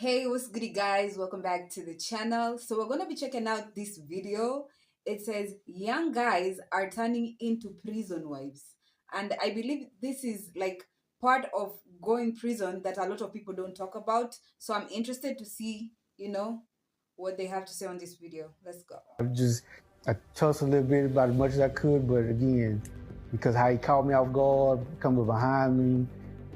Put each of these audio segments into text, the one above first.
Hey, what's good, guys? Welcome back to the channel. So, we're going to be checking out this video. It says young guys are turning into prison wives. And I believe this is like part of going prison that a lot of people don't talk about. So, I'm interested to see, what they have to say on this video. Let's go. I touched a little bit about as much as I could, but again, because how he caught me off guard, coming behind me,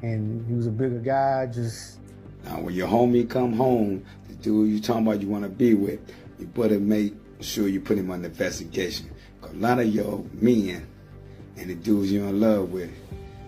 and he was a bigger guy, just Now, when your homie come home, the dude you talking about you want to be with, you better make sure you put him under investigation. 'Cause a lot of your men and the dudes you're in love with,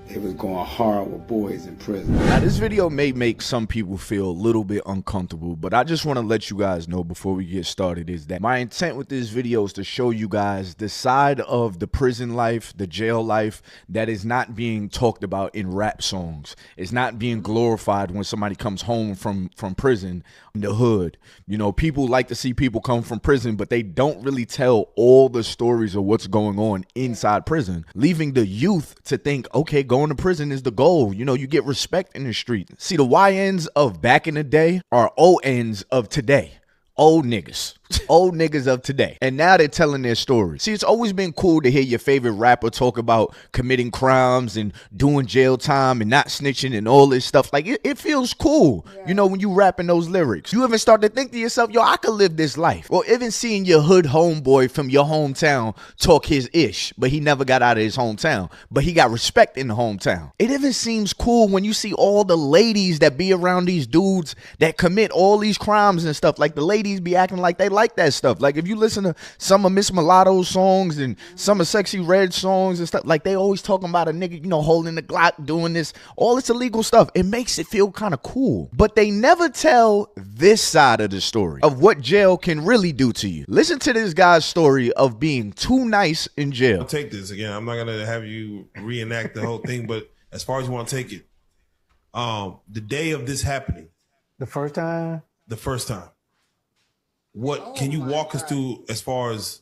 they was going hard with boys in prison. Now, this video may make some people feel a little bit uncomfortable, but I just want to let you guys know before we get started is that my intent with this video is to show you guys the side of the prison life, the jail life that is not being talked about in rap songs. It's not being glorified when somebody comes home from prison in the hood. You know, people like to see people come from prison, but they don't really tell all the stories of what's going on inside prison, leaving the youth to think, okay, going to prison is the goal. You know, you get respect in the street. See, the YNs of back in the day are ONs of today. Old niggas. Old niggas of today. And now they're telling their story. See, it's always been cool to hear your favorite rapper talk about committing crimes and doing jail time and not snitching and all this stuff. Like, it feels cool, you know, when you rapping those lyrics. You even start to think to yourself, yo, I could live this life. Or even seeing your hood homeboy from your hometown talk his ish, but he never got out of his hometown. But he got respect in the hometown. It even seems cool when you see all the ladies that be around these dudes that commit all these crimes and stuff. Like, the ladies be acting like they like that stuff. Like, if you listen to some of Miss Mulatto's songs and some of Sexy Red songs and stuff, like, they always talking about a nigga, you know, holding the Glock, doing this, all this illegal stuff. It makes it feel kind of cool. But they never tell this side of the story of what jail can really do to you. Listen to this guy's story of being too nice in jail. I'll take this again. I'm not gonna have you reenact the whole thing, but as far as you want to take it, the day of this happening, the first time. What can you walk us through as far as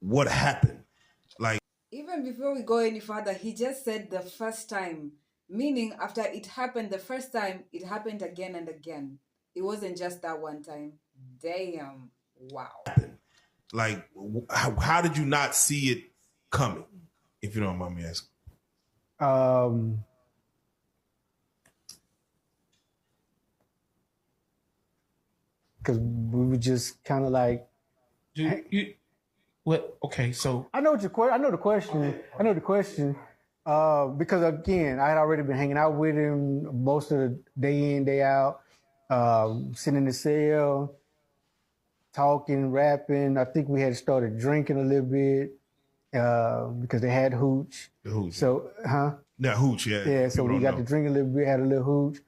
what happened? Like, Even before we go any further, he just said the first time, meaning after it happened the first time, it happened again and again. It wasn't just that one time. Damn. Wow. like, how did you not see it coming? If you don't mind me asking. Because we were just kind of like, what? Okay, so I know the question. I know the question. Because again, I had already been hanging out with him most of the day in, day out, sitting in the cell, talking, rapping. I think we had started drinking a little bit because they had hooch. The hooch. So, Yeah, hooch, yeah. Yeah, so we got to drink a little bit, had a little hooch.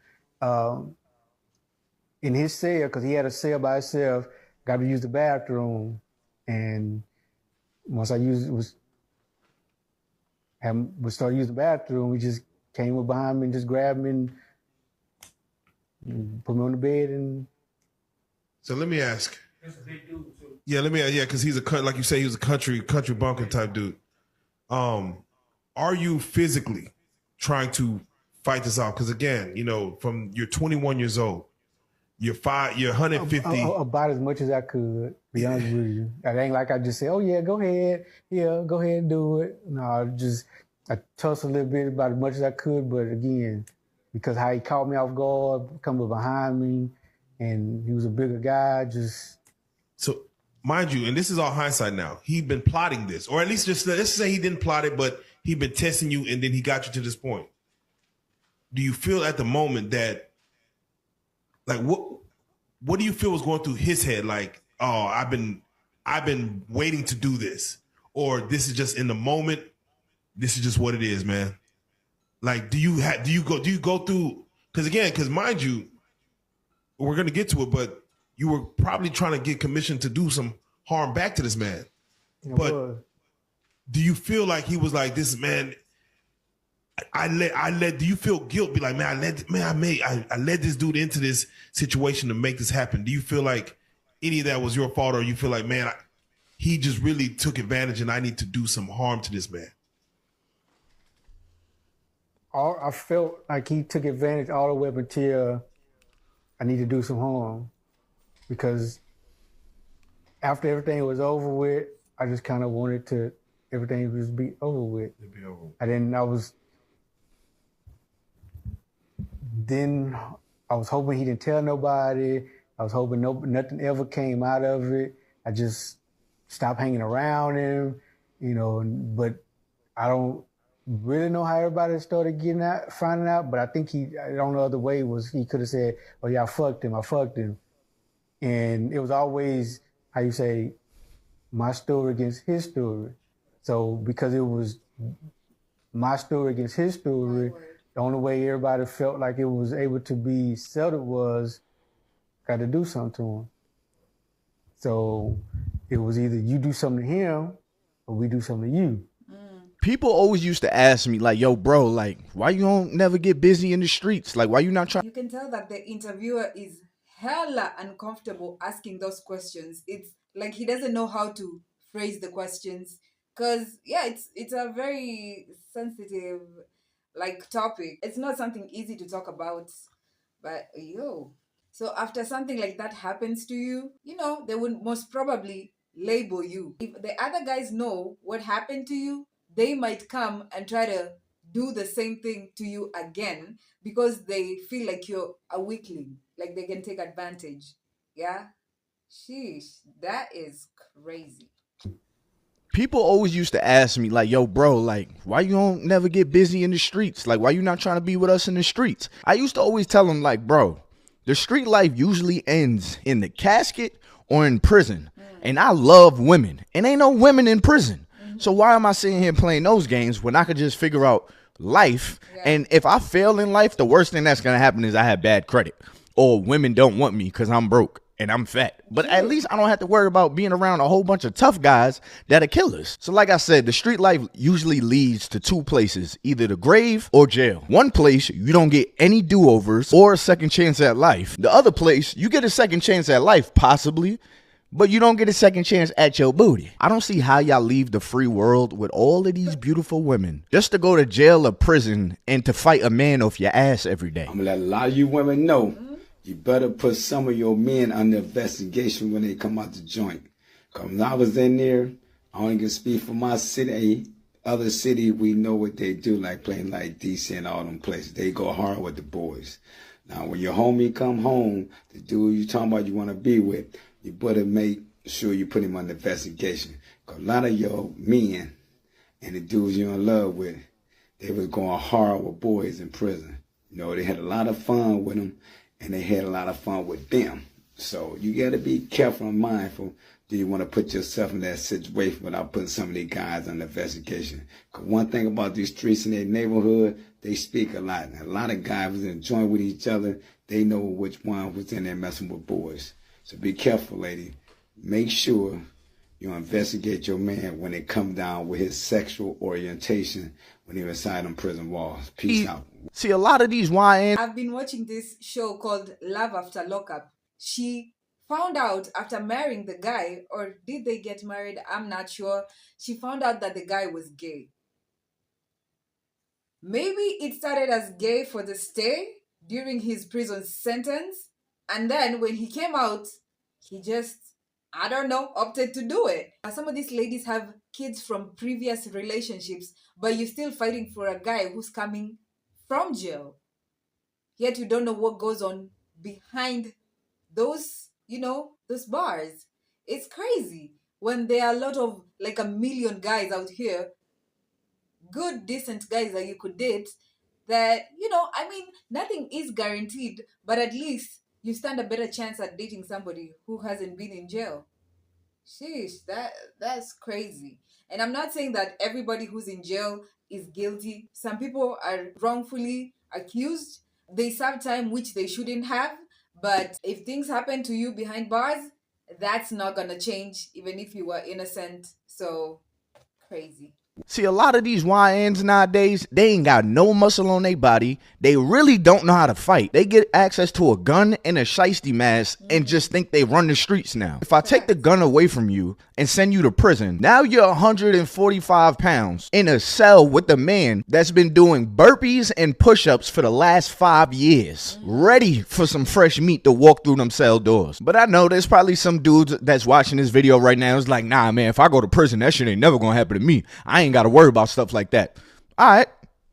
In his cell, because he had a cell by himself, got to use the bathroom. And once I started using the bathroom, we just came up behind me and just grabbed me and put me on the bed. And So let me ask. Yeah, because he's like you say, he was a country bumpkin type dude. Are you physically trying to fight this off? Because again, you know, from you're 21 years old, you're 150. About as much as I could, be honest with you. It ain't like I just say, oh yeah, go ahead. Yeah, go ahead and do it. No, I tussed a little bit about as much as I could, but again, because how he caught me off guard, coming behind me, and he was a bigger guy, So, mind you, and this is all hindsight now, he'd been plotting this, or at least just let's say he didn't plot it, but he'd been testing you, and then he got you to this point. Do you feel at the moment that, like, what do you feel was going through his head? Like, oh, I've been waiting to do this, or this is just in the moment. This is just what it is, man. Like, do you go through? Because mind you, we're gonna get to it, but you were probably trying to get commissioned to do some harm back to this man. But do you feel like he was like, this man? I let. Do you feel guilt? Be like, man, I led this dude into this situation to make this happen. Do you feel like any of that was your fault, or you feel like, man, he just really took advantage, and I need to do some harm to this man? I felt like he took advantage all the way up until I need to do some harm because after everything was over with, I just kind of wanted to everything just be over with. It'd be over. And then I was hoping he didn't tell nobody. I was hoping nothing ever came out of it. I just stopped hanging around him, you know, but I don't really know how everybody started finding out, but I think the only other way was he could have said, oh yeah, I fucked him. And it was always, how you say, my story against his story. So because it was my story against his story, the only way everybody felt like it was able to be settled was got to do something to him. So it was either you do something to him or we do something to you. People always used to ask me like, yo, bro, like, why you don't never get busy in the streets? Like, why you not trying? You can tell that the interviewer is hella uncomfortable asking those questions. It's like he doesn't know how to phrase the questions. Cause yeah, it's a very sensitive like topic. It's not something easy to talk about. But yo. So after something like that happens to you, you know, they would most probably label you. If the other guys know what happened to you, they might come and try to do the same thing to you again because they feel like you're a weakling, like they can take advantage. Yeah? Sheesh, that is crazy. People always used to ask me like, yo, bro, like, why you don't never get busy in the streets? Like, why you not trying to be with us in the streets? I used to always tell them like, bro, the street life usually ends in the casket or in prison. And I love women and ain't no women in prison. So why am I sitting here playing those games when I could just figure out life? Yeah. And if I fail in life, the worst thing that's going to happen is I have bad credit or women don't want me because I'm broke and I'm fat. But at least I don't have to worry about being around a whole bunch of tough guys that are killers. So like I said, the street life usually leads to two places, either the grave or jail. One place, you don't get any do-overs or a second chance at life. The other place, you get a second chance at life, possibly, but you don't get a second chance at your booty. I don't see how y'all leave the free world with all of these beautiful women just to go to jail or prison and to fight a man off your ass every day. I'm gonna let a lot of you women know you better put some of your men under investigation when they come out the joint. Because when I was in there, I only can speak for my city. Other city, we know what they do, like playing like DC and all them places. They go hard with the boys. Now, when your homie come home, the dude you talking about you want to be with, you better make sure you put him under investigation. Because a lot of your men and the dudes you're in love with, they was going hard with boys in prison. You know, they had a lot of fun with them, and they had a lot of fun with them. So you got to be careful and mindful. Do you want to put yourself in that situation without putting some of these guys under investigation? Because one thing about these streets in their neighborhood, they speak a lot. And a lot of guys was enjoying with each other. They know which one was in there messing with boys. So be careful, lady. Make sure you investigate your man when it come down with his sexual orientation when he was inside them prison walls. Peace out. See, a lot of these YN... I've been watching this show called Love After Lockup. She found out after marrying the guy, or did they get married? I'm not sure. She found out that the guy was gay. Maybe it started as gay for the stay during his prison sentence. And then when he came out, he just, I don't know, opted to do it. Some of these ladies have kids from previous relationships, but you're still fighting for a guy who's coming from jail. Yet you don't know what goes on behind those, you know, those bars. It's crazy when there are a lot of, like 1 million guys out here, good, decent guys that you could date that, you know, I mean, nothing is guaranteed, but at least you stand a better chance at dating somebody who hasn't been in jail. Sheesh, that's crazy. And I'm not saying that everybody who's in jail is guilty. Some people are wrongfully accused. They serve time which they shouldn't have. But if things happen to you behind bars, that's not gonna change, even if you were innocent. So crazy. See, a lot of these YNs nowadays, they ain't got no muscle on their body. They really don't know how to fight. They get access to a gun and a shiesty mask and just think they run the streets now. If I take the gun away from you and send you to prison, now you're 145 pounds in a cell with a man that's been doing burpees and push-ups for the last 5 years, ready for some fresh meat to walk through them cell doors. But I know there's probably some dudes that's watching this video right now is like, nah, man, if I go to prison, that shit ain't never gonna happen to me. I ain't gotta worry about stuff like that. All right.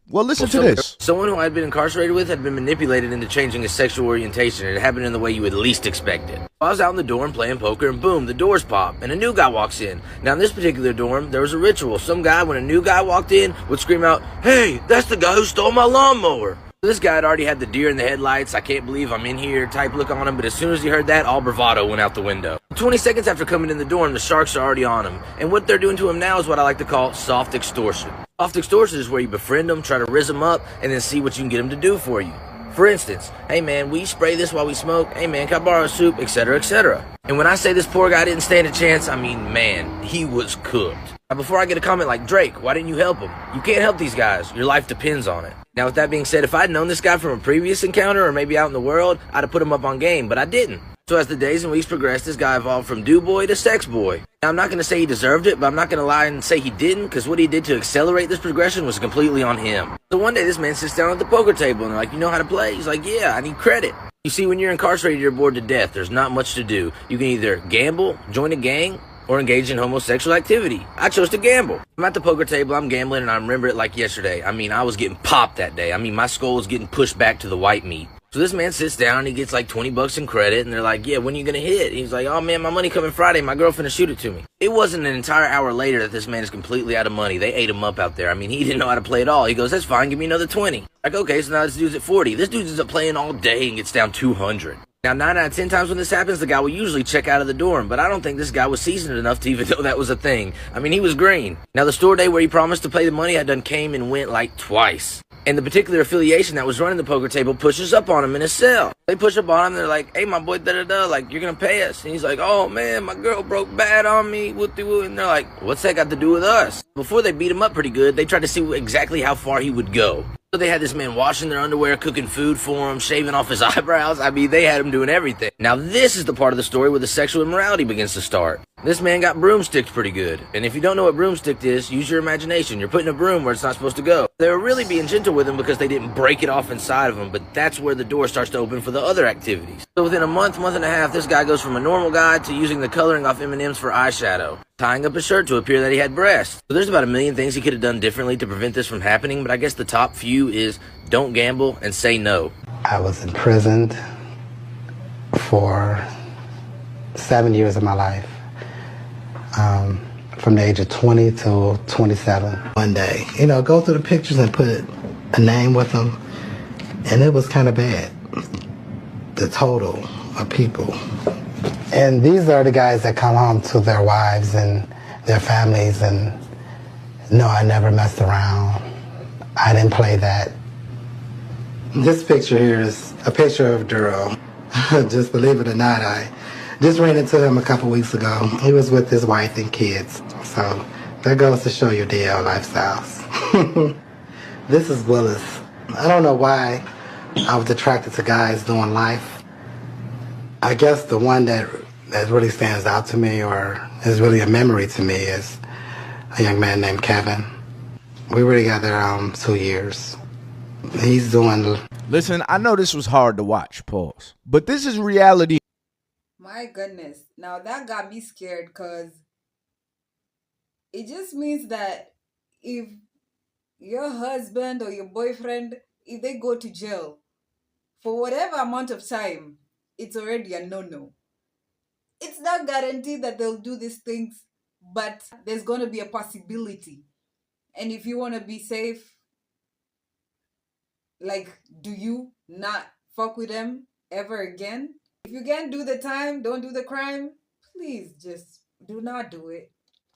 Well, listen to this. Someone who I'd been incarcerated with had been manipulated into changing his sexual orientation, and it happened in the way you would least expect it. I was out in the dorm playing poker, and boom, the doors pop, and a new guy walks in. Now, in this particular dorm, there was a ritual. Some guy, when a new guy walked in, would scream out, "Hey, that's the guy who stole my lawnmower." This guy had already had the deer in the headlights, I can't believe I'm in here type look on him, but as soon as he heard that, all bravado went out the window. 20 seconds after coming in the dorm, the sharks are already on him, and what they're doing to him now is what I like to call soft extortion. Soft extortion is where you befriend them, try to rizz them up, and then see what you can get them to do for you. For instance, hey man, will you spray this while we smoke? Hey man, can I borrow a soup? Etc., etc. And when I say this poor guy didn't stand a chance, I mean, man, he was cooked. Now, before I get a comment like, Drake, why didn't you help him? You can't help these guys. Your life depends on it. Now, with that being said, if I'd known this guy from a previous encounter or maybe out in the world, I'd have put him up on game, but I didn't. So as the days and weeks progressed, this guy evolved from do boy to sex boy. Now, I'm not going to say he deserved it, but I'm not going to lie and say he didn't, because what he did to accelerate this progression was completely on him. So one day, this man sits down at the poker table, and they're like, you know how to play? He's like, yeah, I need credit. You see, when you're incarcerated, you're bored to death. There's not much to do. You can either gamble, join a gang, or engage in homosexual activity. I chose to gamble. I'm at the poker table, I'm gambling, and I remember it like yesterday. I mean, I was getting popped that day. I mean, my skull was getting pushed back to the white meat. So this man sits down, and he gets like 20 bucks in credit, and they're like, yeah, when are you gonna hit? And he's like, oh man, my money coming Friday, my girl finna shoot it to me. It wasn't an entire hour later that this man is completely out of money. They ate him up out there. I mean, he didn't know how to play at all. He goes, that's fine, give me another 20. Like, okay, so now this dude's at 40. This dude ends up playing all day and gets down 200. Now, 9 out of 10 times when this happens, the guy will usually check out of the dorm, but I don't think this guy was seasoned enough to even know that was a thing. I mean, he was green. Now, the store day where he promised to pay the money, I done came and went like twice. And the particular affiliation that was running the poker table pushes up on him in his cell. They push up on him, they're like, hey, my boy, da-da-da, like, you're gonna pay us. And he's like, oh, man, my girl broke bad on me, whoop-de-whoop. And they're like, what's that got to do with us? Before they beat him up pretty good, they tried to see exactly how far he would go. So they had this man washing their underwear, cooking food for him, shaving off his eyebrows. I mean, they had him doing everything. Now, this is the part of the story where the sexual immorality begins to start. This man got broomsticked pretty good. And if you don't know what broomsticked is, use your imagination. You're putting a broom where it's not supposed to go. They were really being gentle with him because they didn't break it off inside of him, but that's where the door starts to open for the other activities. So within a month and a half, this guy goes from a normal guy to using the coloring off M&Ms for eyeshadow, tying up his shirt to appear that he had breasts. So there's about a million things he could have done differently to prevent this from happening, but I guess the top few is don't gamble and say no. I was imprisoned for 7 years of my life, from the age of 20 to 27. One day, go through the pictures and put a name with them, and it was kind of bad, the total of people. And these are the guys that come home to their wives and their families, and no, I never messed around. I didn't play that. This picture here is a picture of Duro. Just believe it or not, I just ran into him a couple weeks ago. He was with his wife and kids. So that goes to show your DL lifestyles. This is Willis. I don't know why I was attracted to guys doing life. I guess the one that really stands out to me or is really a memory to me is a young man named Kevin. We were together 2 years. He's doing... Listen, I know this was hard to watch, pause. But this is reality. My goodness. Now that got me scared because it just means that if your husband or your boyfriend, if they go to jail for whatever amount of time, it's already a no-no. It's not guaranteed that they'll do these things, but there's going to be a possibility. And if you want to be safe, like, do you not fuck with them ever again? If you can't do the time, don't do the crime, please just do not do it.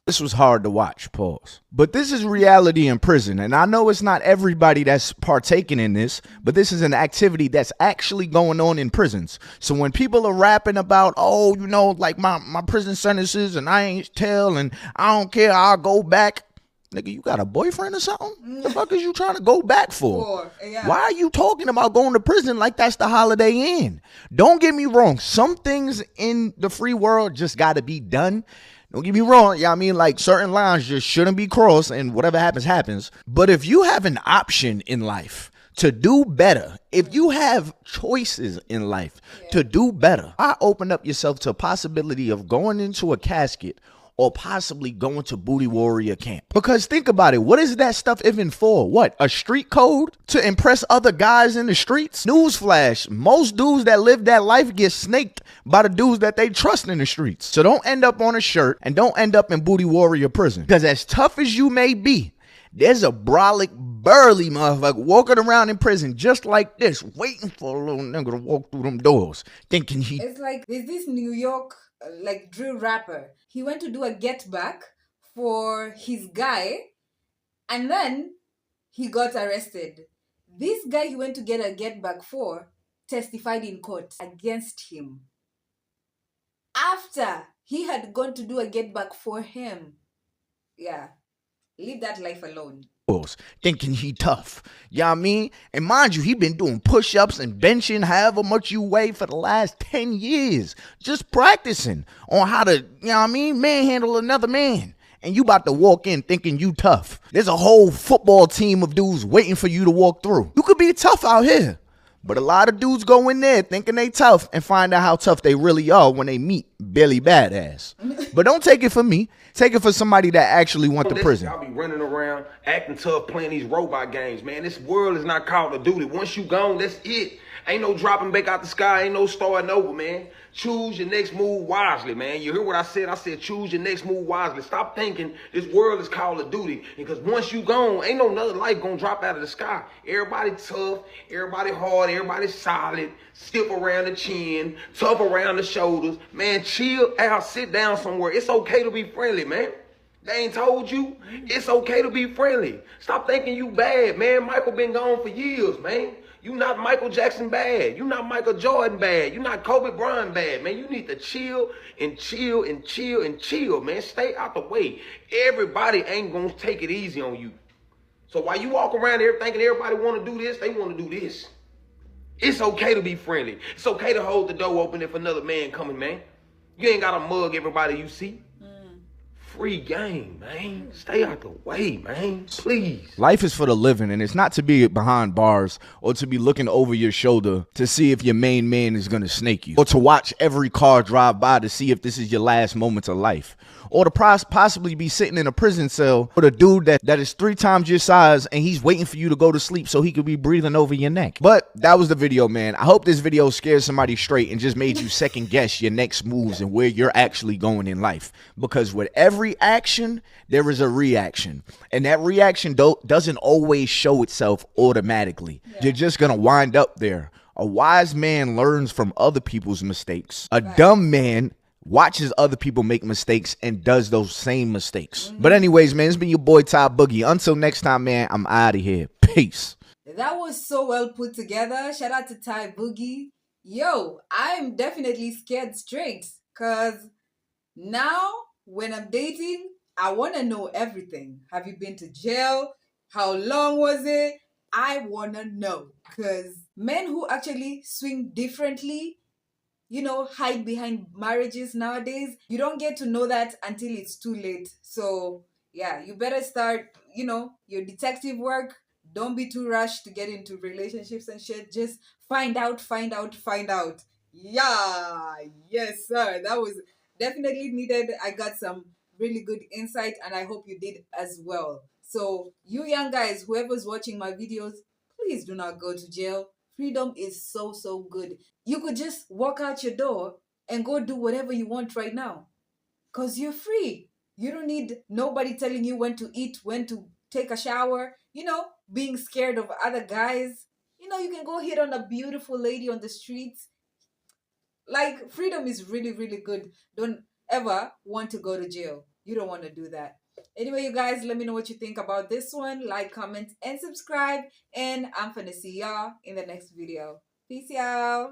This was hard to watch, pause. But this is reality in prison, and I know it's not everybody that's partaking in this, but this is an activity that's actually going on in prisons. So when people are rapping about, oh, like my prison sentences and I ain't tell and I don't care, I'll go back, Nigga, you got a boyfriend or something? The fuck is you trying to go back for? Yeah. Why are you talking about going to prison like that's the Holiday Inn? Don't get me wrong. Some things in the free world just got to be done. Don't get me wrong. Yeah, I mean, like certain lines just shouldn't be crossed and whatever happens, happens. But if you have an option in life to do better, if you have choices in life to do better, why open up yourself to a possibility of going into a casket or possibly going to Booty Warrior camp? Because think about it. What is that stuff even for? What? A street code to impress other guys in the streets? Newsflash. Most dudes that live that life get snaked by the dudes that they trust in the streets. So don't end up on a shirt and don't end up in Booty Warrior prison. Because as tough as you may be, there's a brolic, burly motherfucker walking around in prison just like this, waiting for a little nigga to walk through them doors, thinking he... It's like there's this New York like drill rapper. He went to do a get back for his guy, and then he got arrested. This guy he went to get a get back for testified in court against him after he had gone to do a get back for him. Yeah, leave that life alone. Thinking he tough. You know what I mean? And mind you, he been doing push-ups and benching however much you weigh for the last 10 years. Just practicing on how to, you know what I mean, manhandle another man. And you about to walk in thinking you tough. There's a whole football team of dudes waiting for you to walk through. You could be tough out here. But a lot of dudes go in there thinking they tough and find out how tough they really are when they meet Billy Badass. But don't take it for me. Take it for somebody that actually went to prison. Y'all be running around, acting tough, playing these robot games, man. This world is not Call of Duty. Once you gone, that's it. Ain't no dropping back out the sky. Ain't no starting over, man. Choose your next move wisely, man. You hear what I said? I said choose your next move wisely. Stop thinking this world is Call of Duty. Because once you gone, ain't no another life gonna drop out of the sky. Everybody tough, everybody hard, everybody solid, stiff around the chin, tough around the shoulders. Man, chill out, sit down somewhere. It's okay to be friendly, man. They ain't told you. It's okay to be friendly. Stop thinking you bad, man. Michael been gone for years, man. You not Michael Jackson bad. You not Michael Jordan bad. You not Kobe Bryant bad, man. You need to chill and chill and chill and chill, man. Stay out the way. Everybody ain't gonna take it easy on you. So while you walk around there thinking everybody want to do this, they want to do this. It's okay to be friendly. It's okay to hold the door open if another man coming, man. You ain't gotta mug everybody you see. Free game, man. Stay out the way, man. Please. Life is for the living, and it's not to be behind bars or to be looking over your shoulder to see if your main man is going to snake you, or to watch every car drive by to see if this is your last moments of life, or to possibly be sitting in a prison cell with a dude that is 3 times your size and he's waiting for you to go to sleep so he could be breathing over your neck. But that was the video, man. I hope this video scared somebody straight and just made you second guess your next moves and where you're actually going in life. Because with every action, there is a reaction. And that reaction doesn't always show itself automatically. You're just going to wind up there. A wise man learns from other people's mistakes. A dumb man watches other people make mistakes and does those same mistakes. But anyways, man, it's been your boy Ty Boogie. Until next time, man, I'm out of here. Peace. That was so well put together. Shout out to Ty Boogie. Yo, I'm definitely scared straight. Because now, when I'm dating, I want to know everything. Have you been to jail? How long was it? I want to know. Because men who actually swing differently, you know, hide behind marriages nowadays, you don't get to know that until it's too late. So, yeah, you better start, you know, your detective work. Don't be too rushed to get into relationships and shit. Just find out. Yeah, yes, sir. That was definitely needed. I got some really good insight and I hope you did as well. So, you young guys, whoever's watching my videos, please do not go to jail. Freedom is so, so good. You could just walk out your door and go do whatever you want right now. Because you're free. You don't need nobody telling you when to eat, when to take a shower. You know, being scared of other guys. You know, you can go hit on a beautiful lady on the streets. Like, freedom is really, really good. Don't ever want to go to jail. You don't want to do that. Anyway, you guys, let me know what you think about this one. Like, comment, and subscribe. And I'm finna see y'all in the next video. Peace, y'all.